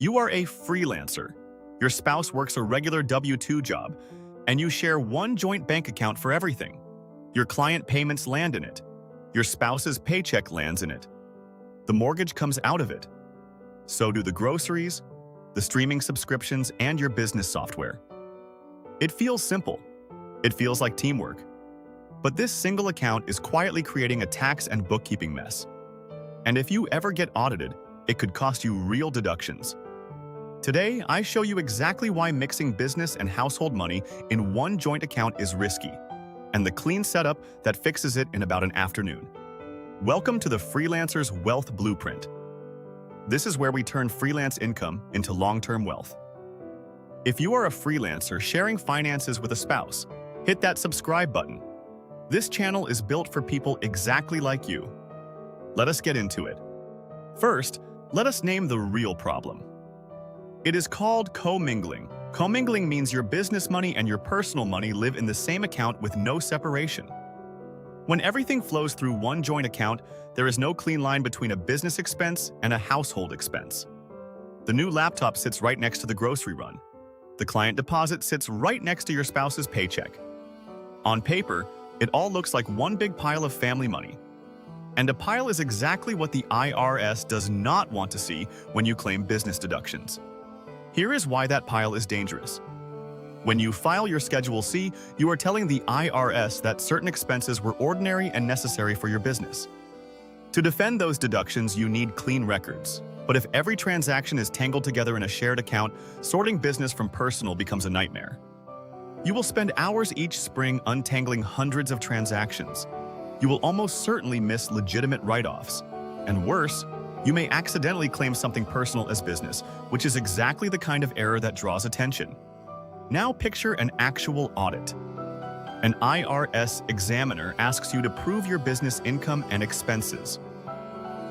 You are a freelancer. Your spouse works a regular W-2 job, and you share one joint bank account for everything. Your client payments land in it. Your spouse's paycheck lands in it. The mortgage comes out of it. So do the groceries, the streaming subscriptions, and your business software. It feels simple. It feels like teamwork. But this single account is quietly creating a tax and bookkeeping mess. And if you ever get audited, it could cost you real deductions. Today, I show you exactly why mixing business and household money in one joint account is risky, and the clean setup that fixes it in about an afternoon. Welcome to the Freelancer's Wealth Blueprint. This is where we turn freelance income into long-term wealth. If you are a freelancer sharing finances with a spouse, hit that subscribe button. This channel is built for people exactly like you. Let us get into it. First, let us name the real problem. It is called commingling. Commingling means your business money and your personal money live in the same account with no separation. When everything flows through one joint account, there is no clean line between a business expense and a household expense. The new laptop sits right next to the grocery run. The client deposit sits right next to your spouse's paycheck. On paper, it all looks like one big pile of family money. And a pile is exactly what the IRS does not want to see when you claim business deductions. Here is why that pile is dangerous. When you file your Schedule C, you are telling the IRS that certain expenses were ordinary and necessary for your business. To defend those deductions, you need clean records. But if every transaction is tangled together in a shared account, sorting business from personal becomes a nightmare. You will spend hours each spring untangling hundreds of transactions. You will almost certainly miss legitimate write-offs. And worse, you may accidentally claim something personal as business, which is exactly the kind of error that draws attention. Now picture an actual audit. An IRS examiner asks you to prove your business income and expenses.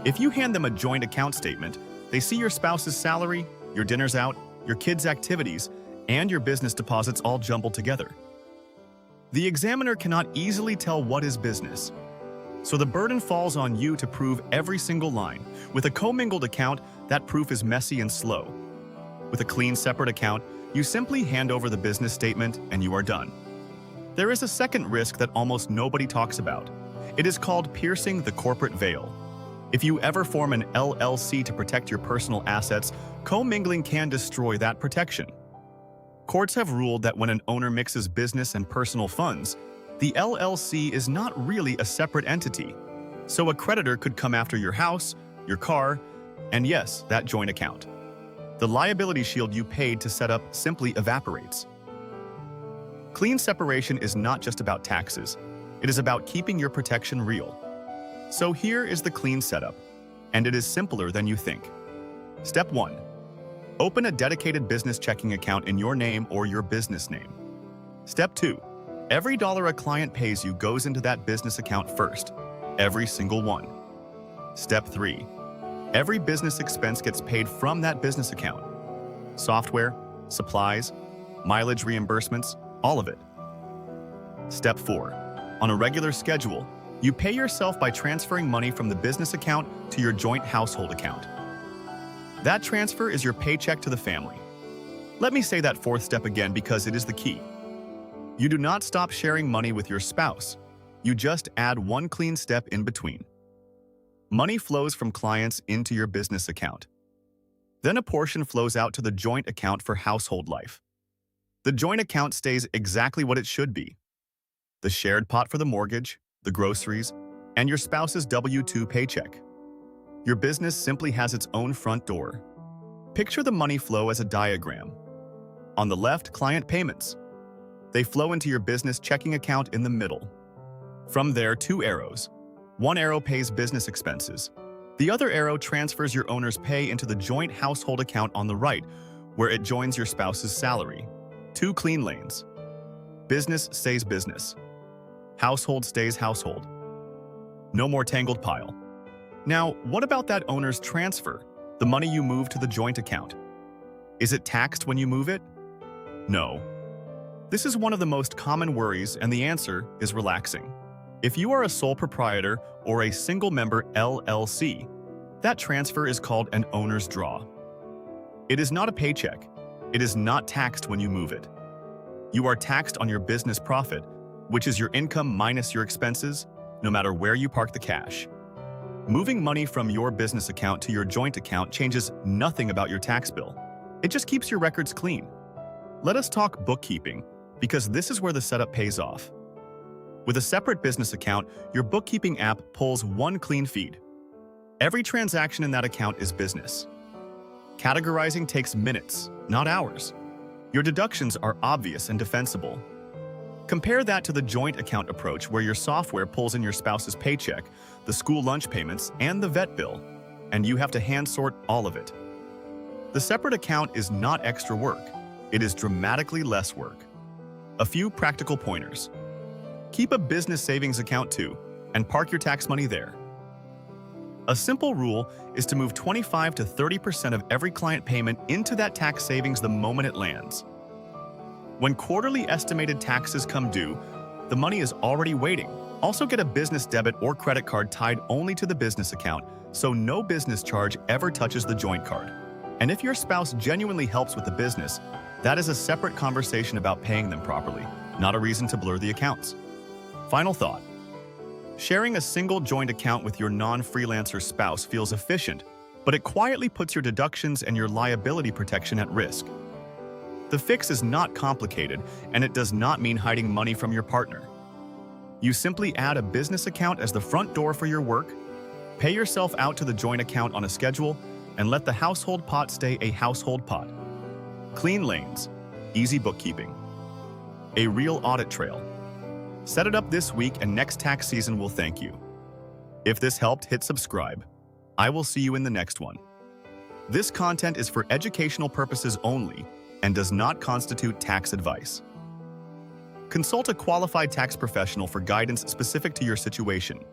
If you hand them a joint account statement, they see your spouse's salary, your dinners out, your kids' activities, and your business deposits all jumbled together. The examiner cannot easily tell what is business. So the burden falls on you to prove every single line. With a commingled account, that proof is messy and slow. With a clean separate account, you simply hand over the business statement and you are done. There is a second risk that almost nobody talks about. It is called piercing the corporate veil. If you ever form an LLC to protect your personal assets, commingling can destroy that protection. Courts have ruled that when an owner mixes business and personal funds, the LLC is not really a separate entity, so a creditor could come after your house, your car, and yes, that joint account. The liability shield you paid to set up simply evaporates. Clean separation is not just about taxes. It is about keeping your protection real. So here is the clean setup, and it is simpler than you think. Step 1. Open a dedicated business checking account in your name or your business name. Step 2. Every dollar a client pays you goes into that business account first, every single one. Step 3. Every business expense gets paid from that business account. Software, supplies, mileage reimbursements, all of it. Step 4. On a regular schedule, you pay yourself by transferring money from the business account to your joint household account. That transfer is your paycheck to the family. Let me say that fourth step again because it is the key. You do not stop sharing money with your spouse. You just add one clean step in between. Money flows from clients into your business account. Then a portion flows out to the joint account for household life. The joint account stays exactly what it should be. The shared pot for the mortgage, the groceries, and your spouse's W-2 paycheck. Your business simply has its own front door. Picture the money flow as a diagram. On the left, client payments. They flow into your business checking account in the middle. From there, 2 arrows. One arrow pays business expenses. The other arrow transfers your owner's pay into the joint household account on the right, where it joins your spouse's salary. 2 clean lanes. Business stays business. Household stays household. No more tangled pile. Now, what about that owner's transfer, the money you move to the joint account? Is it taxed when you move it? No. This is one of the most common worries, and the answer is relaxing. If you are a sole proprietor or a single-member LLC, that transfer is called an owner's draw. It is not a paycheck. It is not taxed when you move it. You are taxed on your business profit, which is your income minus your expenses, no matter where you park the cash. Moving money from your business account to your joint account changes nothing about your tax bill. It just keeps your records clean. Let us talk bookkeeping, because this is where the setup pays off. With a separate business account, your bookkeeping app pulls one clean feed. Every transaction in that account is business. Categorizing takes minutes, not hours. Your deductions are obvious and defensible. Compare that to the joint account approach where your software pulls in your spouse's paycheck, the school lunch payments, and the vet bill, and you have to hand sort all of it. The separate account is not extra work. It is dramatically less work. A few practical pointers. Keep a business savings account too, and park your tax money there. A simple rule is to move 25 to 30% of every client payment into that tax savings the moment it lands. When quarterly estimated taxes come due, the money is already waiting. Also get a business debit or credit card tied only to the business account, so no business charge ever touches the joint card. And if your spouse genuinely helps with the business, that is a separate conversation about paying them properly, not a reason to blur the accounts. Final thought. Sharing a single joint account with your non-freelancer spouse feels efficient, but it quietly puts your deductions and your liability protection at risk. The fix is not complicated, and it does not mean hiding money from your partner. You simply add a business account as the front door for your work, pay yourself out to the joint account on a schedule, and let the household pot stay a household pot. Clean lanes, easy bookkeeping. A real audit trail. Set it up this week and next tax season will thank you. If this helped, hit subscribe. I will see you in the next one. This content is for educational purposes only and does not constitute tax advice. Consult a qualified tax professional for guidance specific to your situation.